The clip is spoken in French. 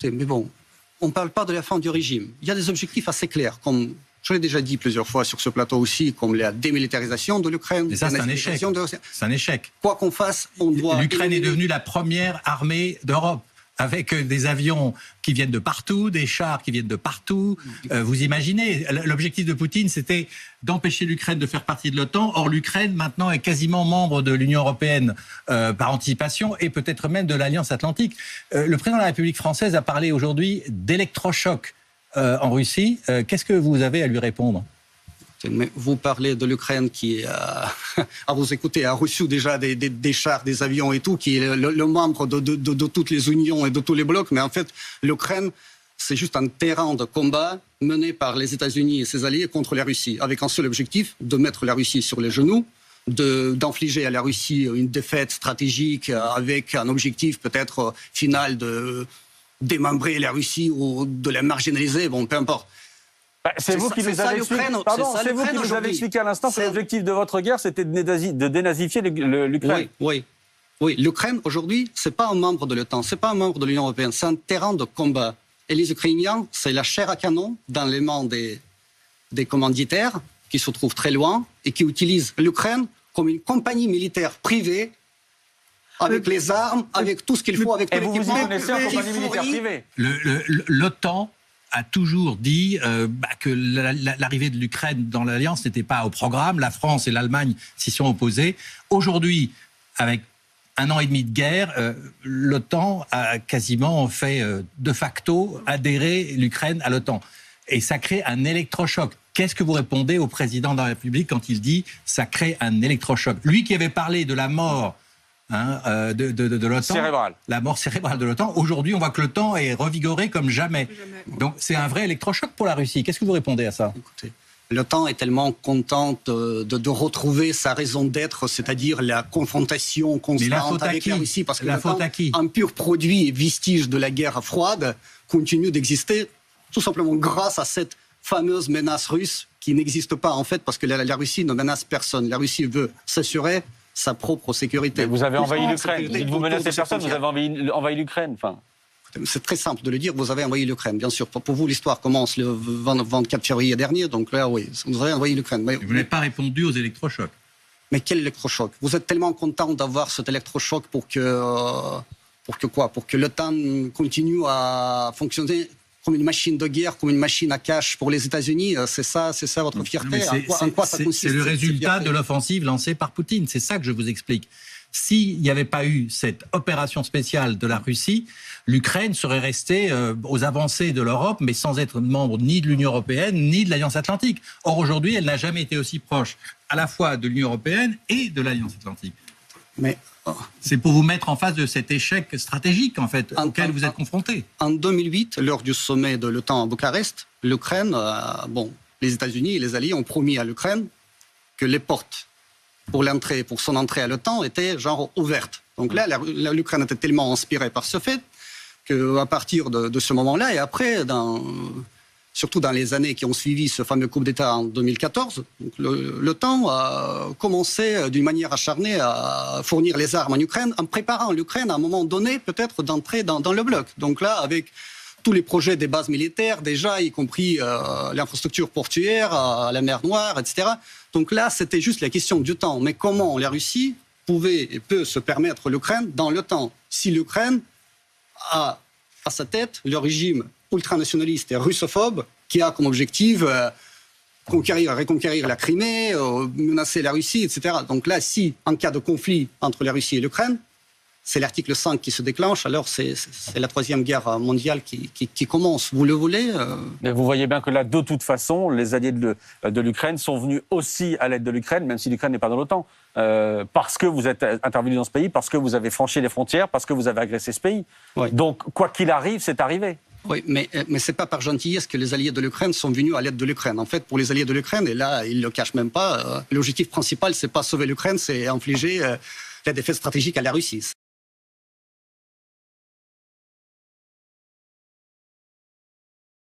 Mais bon, on ne parle pas de la fin du régime. Il y a des objectifs assez clairs, comme je l'ai déjà dit plusieurs fois sur ce plateau aussi, comme la démilitarisation de l'Ukraine. Mais ça, c'est un échec. C'est un échec. Quoi qu'on fasse, on doit... L'Ukraine est devenue la première armée d'Europe, avec des avions qui viennent de partout, des chars qui viennent de partout. Vous imaginez, l'objectif de Poutine, c'était d'empêcher l'Ukraine de faire partie de l'OTAN. Or, l'Ukraine, maintenant, est quasiment membre de l'Union européenne par anticipation et peut-être même de l'Alliance Atlantique. Le président de la République française a parlé aujourd'hui d'électrochoc en Russie. Qu'est-ce que vous avez à lui répondre ? Mais vous parlez de l'Ukraine qui, à vous écouter, a reçu déjà des chars, des avions et tout, qui est le membre de toutes les unions et de tous les blocs. Mais en fait, l'Ukraine, c'est juste un terrain de combat mené par les États-Unis et ses alliés contre la Russie, avec un seul objectif, de mettre la Russie sur les genoux, d'infliger à la Russie une défaite stratégique avec un objectif peut-être final de démembrer la Russie ou de la marginaliser, bon, peu importe. C'est vous qui nous avez expliqué. Pardon, c'est vous qui nous avez expliqué à l'instant que l'objectif de votre guerre, c'était de dénazifier l'Ukraine. Oui. L'Ukraine aujourd'hui, c'est pas un membre de l'OTAN, c'est pas un membre de l'Union européenne, c'est un terrain de combat. Et les Ukrainiens, c'est la chair à canon dans les mains des commanditaires qui se trouvent très loin et qui utilisent l'Ukraine comme une compagnie militaire privée. Avec les armes, avec tout ce qu'il faut, avec tout l'équipement. Et vous connaissez en compagnie militaire privée. L'OTAN a toujours dit que l'arrivée de l'Ukraine dans l'Alliance n'était pas au programme. La France et l'Allemagne s'y sont opposées. Aujourd'hui, avec 1 an et demi de guerre, l'OTAN a quasiment fait de facto adhérer l'Ukraine à l'OTAN. Et ça crée un électrochoc. Qu'est-ce que vous répondez au président de la République quand il dit « ça crée un électrochoc » Lui qui avait parlé de la mort de l'OTAN, cérébrale. La mort cérébrale de l'OTAN. Aujourd'hui, on voit que l'OTAN est revigoré comme jamais. Donc, c'est un vrai électrochoc pour la Russie. Qu'est-ce que vous répondez à ça ? Écoutez, l'OTAN est tellement contente de retrouver sa raison d'être, c'est-à-dire la confrontation constante avec la Russie, parce que l'OTAN, un pur produit et vestige de la guerre froide, continue d'exister tout simplement grâce à cette fameuse menace russe qui n'existe pas en fait, parce que la Russie ne menace personne. La Russie veut s'assurer sa propre sécurité. Mais vous avez envahi l'Ukraine. Vous menacez personne, vous avez envahi l'Ukraine. Enfin. C'est très simple de le dire, vous avez envahi l'Ukraine. Bien sûr, pour vous, l'histoire commence le 24 février dernier, donc là, oui, vous avez envahi l'Ukraine. Mais vous n'avez pas répondu aux électrochocs. Mais quel électrochoc ? Vous êtes tellement content d'avoir cet électrochoc pour que l'OTAN continue à fonctionner comme une machine de guerre, comme une machine à cash pour les États-Unis, c'est ça votre fierté. En quoi ça consiste ? C'est le résultat de l'offensive lancée par Poutine. C'est ça que je vous explique. S'il n'y avait pas eu cette opération spéciale de la Russie, l'Ukraine serait restée aux avancées de l'Europe, mais sans être membre ni de l'Union européenne, ni de l'Alliance Atlantique. Or, aujourd'hui, elle n'a jamais été aussi proche à la fois de l'Union européenne et de l'Alliance Atlantique. Mais c'est pour vous mettre en face de cet échec stratégique, en fait, auquel vous êtes confronté. En 2008, lors du sommet de l'OTAN à Bucarest, l'Ukraine, les États-Unis et les Alliés ont promis à l'Ukraine que les portes pour son entrée à l'OTAN étaient genre ouvertes. Donc là, l'Ukraine était tellement inspirée par ce fait qu'à partir de ce moment-là, et après, surtout dans les années qui ont suivi ce fameux coup d'État en 2014, l'OTAN a commencé d'une manière acharnée à fournir les armes en Ukraine, en préparant l'Ukraine à un moment donné peut-être d'entrer dans le bloc. Donc là, avec tous les projets des bases militaires, déjà, y compris l'infrastructure portuaire, la mer Noire, etc. Donc là, c'était juste la question du temps. Mais comment la Russie pouvait et peut se permettre l'Ukraine dans le temps, si l'Ukraine a à sa tête le régime ultranationaliste et russophobe qui a comme objectif reconquérir la Crimée, menacer la Russie, etc. Donc là, si en cas de conflit entre la Russie et l'Ukraine, c'est l'article 5 qui se déclenche, alors c'est la Troisième Guerre mondiale qui commence. Vous le voulez Mais vous voyez bien que là, de toute façon, les alliés de l'Ukraine sont venus aussi à l'aide de l'Ukraine, même si l'Ukraine n'est pas dans l'OTAN. Parce que vous êtes intervenu dans ce pays, parce que vous avez franchi les frontières, parce que vous avez agressé ce pays. Oui. Donc, quoi qu'il arrive, c'est arrivé. Oui, mais ce n'est pas par gentillesse que les alliés de l'Ukraine sont venus à l'aide de l'Ukraine. En fait, pour les alliés de l'Ukraine, et là, ils ne le cachent même pas, l'objectif principal, ce n'est pas sauver l'Ukraine, c'est infliger la défaite stratégique à la Russie.